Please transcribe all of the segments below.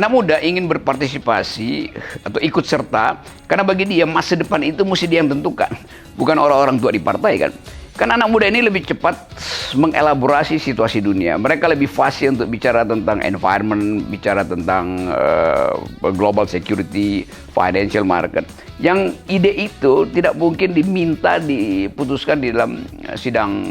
Anak muda ingin berpartisipasi atau ikut serta karena bagi dia masa depan itu mesti dia yang tentukan, bukan orang-orang tua di partai kan. Karena anak muda ini lebih cepat mengelaborasi situasi dunia. Mereka lebih fasih untuk bicara tentang environment, bicara tentang global security, financial market. Yang ide itu tidak mungkin diminta diputuskan di dalam sidang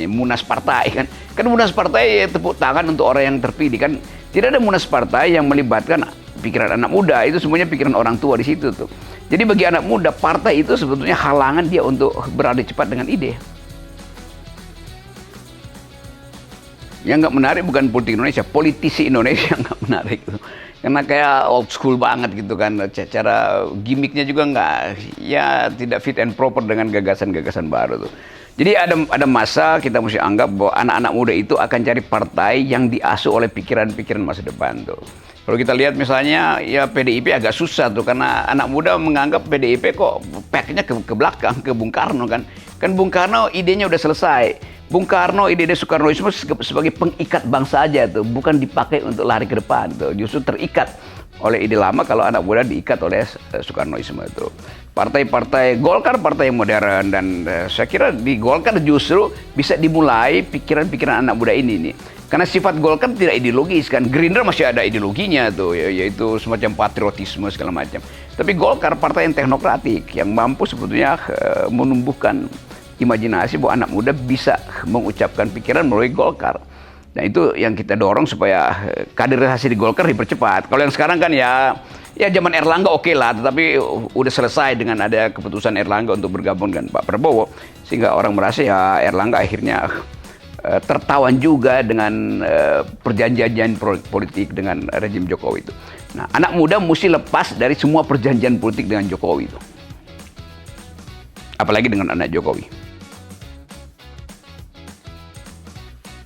munas partai kan. Kan munas partai tepuk tangan untuk orang yang terpilih kan. Tidak ada munas partai yang melibatkan pikiran anak muda, itu semuanya pikiran orang tua di situ tuh. Jadi bagi anak muda, partai itu sebetulnya halangan dia untuk beralih cepat dengan ide. Yang nggak menarik bukan politik Indonesia, politisi Indonesia nggak menarik tuh. Karena kayak old school banget gitu kan, cara gimmicknya juga nggak, ya tidak fit and proper dengan gagasan-gagasan baru tuh. Jadi ada masa kita mesti anggap bahwa anak-anak muda itu akan cari partai yang diasuh oleh pikiran-pikiran masa depan tuh. Kalau kita lihat misalnya ya PDIP agak susah tuh karena anak muda menganggap PDIP kok packnya ke belakang, ke Bung Karno kan. Kan Bung Karno idenya udah selesai. Bung Karno ide Soekarnoisme sebagai pengikat bangsa aja tuh, bukan dipakai untuk lari ke depan tuh. Justru terikat oleh ide lama kalau anak muda diikat oleh Soekarnoisme itu. Partai-partai Golkar partai yang modern dan saya kira di Golkar justru bisa dimulai pikiran-pikiran anak muda ini nih. Karena sifat Golkar tidak ideologis kan. Gerindra masih ada ideologinya tuh yaitu semacam patriotisme segala macam. Tapi Golkar partai yang teknokratik yang mampu sebetulnya menumbuhkan imajinasi bahwa anak muda bisa mengucapkan pikiran melalui Golkar. Nah itu yang kita dorong supaya kaderisasi di Golkar dipercepat. Kalau yang sekarang kan ya zaman Erlangga oke lah, tetapi udah selesai dengan ada keputusan Erlangga untuk bergabung dengan Pak Prabowo, sehingga orang merasa ya Erlangga akhirnya tertawan juga dengan perjanjian politik dengan rejim Jokowi itu. Nah anak muda mesti lepas dari semua perjanjian politik dengan Jokowi itu, apalagi dengan anak Jokowi.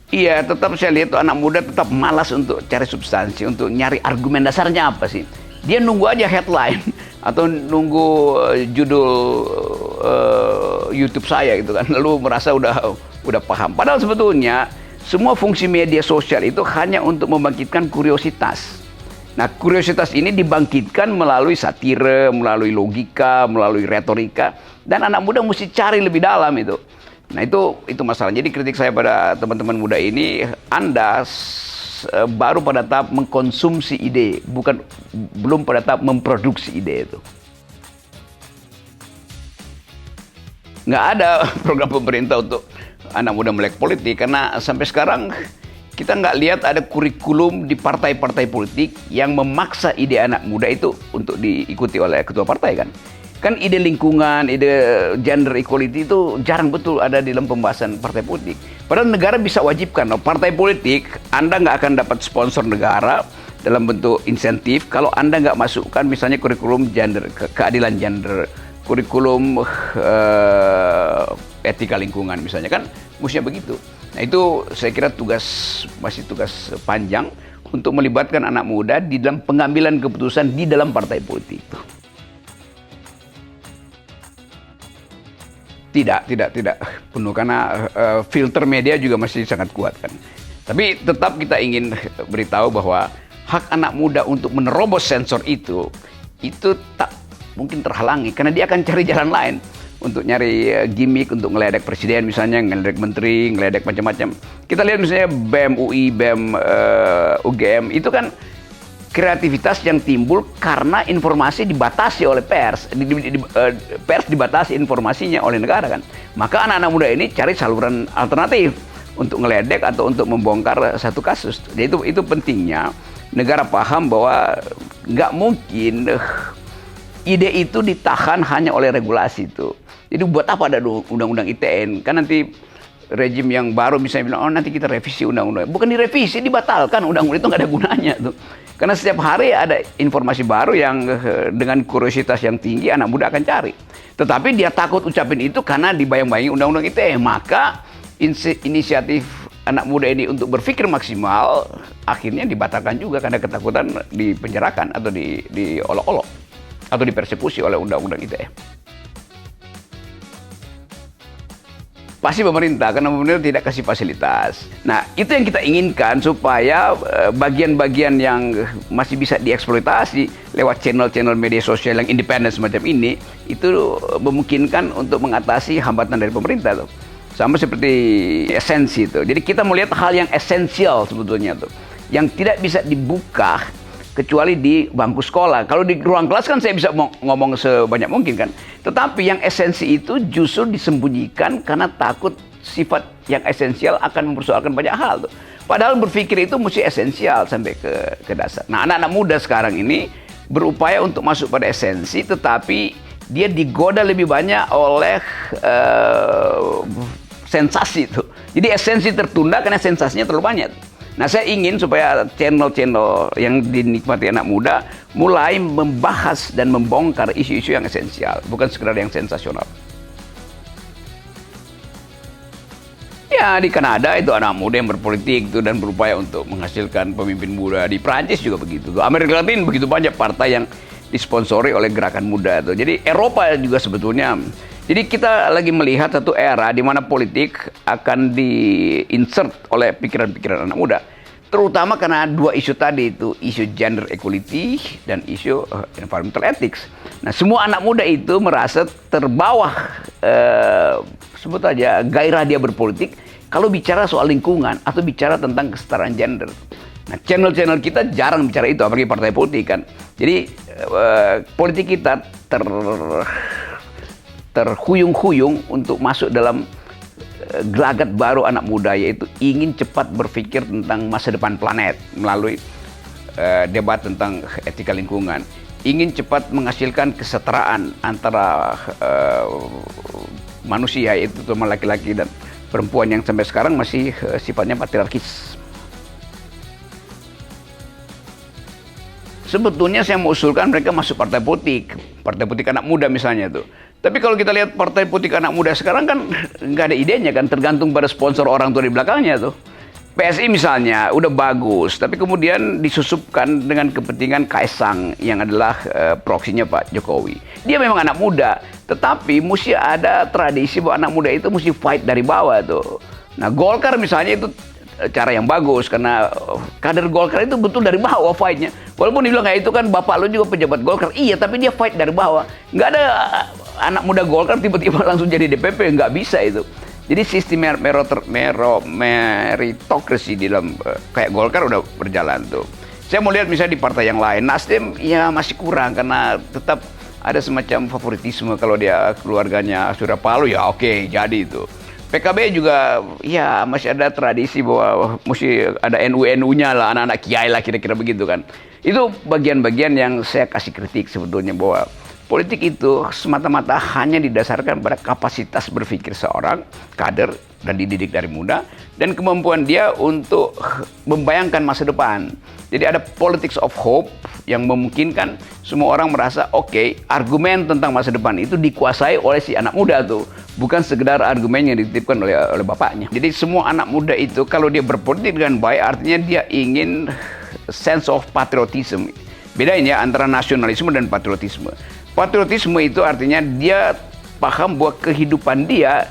Iya, tetap saya lihat tuh anak muda tetap malas untuk cari substansi, untuk nyari argumen dasarnya apa sih. Dia nunggu aja headline atau nunggu judul YouTube saya gitu kan, lalu merasa udah paham. Padahal sebetulnya semua fungsi media sosial itu hanya untuk membangkitkan kuriositas. Nah, kuriositas ini dibangkitkan melalui satire, melalui logika, melalui retorika, dan anak muda mesti cari lebih dalam itu. Nah itu masalah. Jadi kritik saya pada teman-teman muda ini, Anda baru pada tahap mengkonsumsi ide, belum pada tahap memproduksi ide itu. Nggak ada program pemerintah untuk anak muda melek politik karena sampai sekarang kita nggak lihat ada kurikulum di partai-partai politik yang memaksa ide anak muda itu untuk diikuti oleh ketua partai kan. Kan ide lingkungan, ide gender equality itu jarang betul ada di dalam pembahasan partai politik. Padahal negara bisa wajibkan, partai politik Anda nggak akan dapat sponsor negara dalam bentuk insentif kalau Anda nggak masukkan misalnya kurikulum gender, keadilan gender, kurikulum etika lingkungan misalnya kan, mestinya begitu. Nah itu saya kira masih tugas panjang untuk melibatkan anak muda di dalam pengambilan keputusan di dalam partai politik itu. Tidak penuh karena filter media juga masih sangat kuat kan. Tapi tetap kita ingin beritahu bahwa hak anak muda untuk menerobos sensor itu tak mungkin terhalangi karena dia akan cari jalan lain untuk nyari gimmick untuk ngeledek presiden misalnya, ngeledek menteri, ngeledek macam-macam. Kita lihat misalnya BEM UI, BEM UGM itu kan kreativitas yang timbul karena informasi dibatasi oleh pers. Pers dibatasi informasinya oleh negara kan. Maka anak-anak muda ini cari saluran alternatif untuk ngeledek atau untuk membongkar satu kasus. Jadi itu pentingnya negara paham bahwa nggak mungkin ide itu ditahan hanya oleh regulasi itu. Jadi buat apa ada undang-undang ITN? Kan nanti rejim yang baru misalnya bilang, oh nanti kita revisi undang-undang. Bukan direvisi, dibatalkan. Undang-undang itu nggak ada gunanya tuh. Karena setiap hari ada informasi baru yang dengan kuriositas yang tinggi anak muda akan cari. Tetapi dia takut ucapin itu karena dibayang-bayangi undang-undang ITE. Maka inisiatif anak muda ini untuk berpikir maksimal akhirnya dibatalkan juga karena ketakutan dipenjarakan atau diolok-olok atau dipersekusi oleh undang-undang ITE. Pasti pemerintah, karena pemerintah tidak kasih fasilitas. Nah, itu yang kita inginkan supaya bagian-bagian yang masih bisa dieksploitasi lewat channel-channel media sosial yang independen semacam ini, itu memungkinkan untuk mengatasi hambatan dari pemerintah tuh. Sama seperti esensi itu. Jadi kita melihat hal yang esensial sebetulnya tuh, yang tidak bisa dibuka kecuali di bangku sekolah. Kalau di ruang kelas kan saya bisa ngomong sebanyak mungkin kan. Tetapi yang esensi itu justru disembunyikan karena takut sifat yang esensial akan mempersoalkan banyak hal tuh. Padahal berpikir itu mesti esensial sampai ke dasar. Nah, anak-anak muda sekarang ini berupaya untuk masuk pada esensi, tetapi dia digoda lebih banyak oleh sensasi itu. Jadi esensi tertunda karena sensasinya terlalu banyak. Nah, saya ingin supaya channel-channel yang dinikmati anak muda mulai membahas dan membongkar isu-isu yang esensial, bukan sekedar yang sensasional. Ya, di Kanada itu anak muda yang berpolitik itu dan berupaya untuk menghasilkan pemimpin muda. Di Prancis juga begitu. Amerika Latin begitu banyak partai yang disponsori oleh gerakan muda itu. Jadi Eropa juga sebetulnya. Jadi kita lagi melihat satu era di mana politik akan di-insert oleh pikiran-pikiran anak muda. Terutama karena dua isu tadi itu, isu gender equality dan isu environmental ethics. Nah, semua anak muda itu merasa terbawah, sebut aja gairah dia berpolitik kalau bicara soal lingkungan atau bicara tentang kesetaraan gender. Nah, channel-channel kita jarang bicara itu, apalagi partai politik kan. Jadi politik kita terhuyung-huyung untuk masuk dalam gelagat baru anak muda, yaitu ingin cepat berpikir tentang masa depan planet melalui debat tentang etika lingkungan, ingin cepat menghasilkan kesetaraan antara manusia, yaitu terutama laki-laki dan perempuan yang sampai sekarang masih sifatnya patriarkis. Sebetulnya saya mengusulkan mereka masuk partai politik anak muda misalnya tuh. Tapi kalau kita lihat partai politik anak muda sekarang kan nggak ada idenya kan, tergantung pada sponsor orang tua di belakangnya tuh. PSI misalnya udah bagus, tapi kemudian disusupkan dengan kepentingan Kaisang yang adalah proksinya Pak Jokowi. Dia memang anak muda, tetapi mesti ada tradisi bahwa anak muda itu mesti fight dari bawah tuh. Nah, Golkar misalnya itu cara yang bagus karena kader Golkar itu betul dari bawah fightnya. Walaupun dibilang kayak itu kan bapak lo juga pejabat Golkar, iya, tapi dia fight dari bawah. Nggak ada anak muda Golkar tiba-tiba langsung jadi DPP, nggak bisa itu. Jadi sistem meritokrasi di dalam kayak Golkar udah berjalan tuh. Saya mau lihat misalnya di partai yang lain, Nasdem ya masih kurang karena tetap ada semacam favoritisme. Kalau dia keluarganya Surya Paloh ya oke, jadi itu. PKB juga ya masih ada tradisi bahwa mesti ada NU-NU-nya lah, anak-anak kiai lah kira-kira begitu kan. Itu bagian-bagian yang saya kasih kritik sebetulnya, bahwa politik itu semata-mata hanya didasarkan pada kapasitas berpikir seorang kader dan dididik dari muda dan kemampuan dia untuk membayangkan masa depan. Jadi ada politics of hope yang memungkinkan semua orang merasa oke, argumen tentang masa depan itu dikuasai oleh si anak muda tuh, bukan sekedar argumen yang dititipkan oleh bapaknya. Jadi semua anak muda itu kalau dia berpolitik dengan baik, artinya dia ingin sense of patriotism. Bedain ya antara nasionalisme dan patriotisme. Patriotisme itu artinya dia paham bahwa kehidupan dia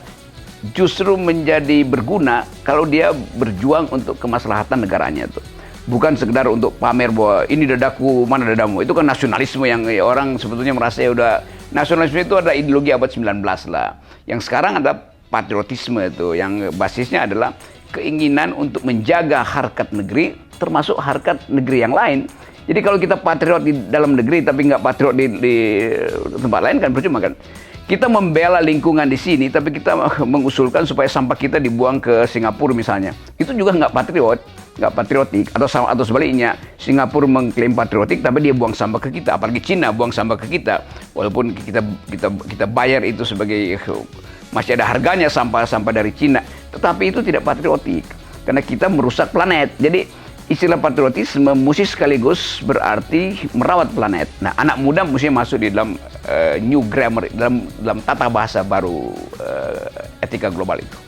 justru menjadi berguna kalau dia berjuang untuk kemaslahatan negaranya tuh. Bukan sekedar untuk pamer bahwa ini dadaku, mana dadamu. Itu kan nasionalisme yang orang sebetulnya merasa ya udah, nasionalisme itu adalah ideologi abad 19 lah. Yang sekarang ada patriotisme itu yang basisnya adalah keinginan untuk menjaga harkat negeri termasuk harkat negeri yang lain. Jadi kalau kita patriot di dalam negeri tapi nggak patriot di tempat lain kan percuma kan. Kita membela lingkungan di sini tapi kita mengusulkan supaya sampah kita dibuang ke Singapura misalnya. Itu juga nggak patriotik. Atau sebaliknya, Singapura mengklaim patriotik tapi dia buang sampah ke kita. Apalagi Cina buang sampah ke kita. Walaupun kita bayar itu sebagai masih ada harganya sampah dari Cina, tetapi itu tidak patriotik karena kita merusak planet. Jadi istilah patriotisme mesti sekaligus berarti merawat planet. Nah, anak muda mesti masuk di dalam new grammar, dalam tata bahasa baru etika global itu.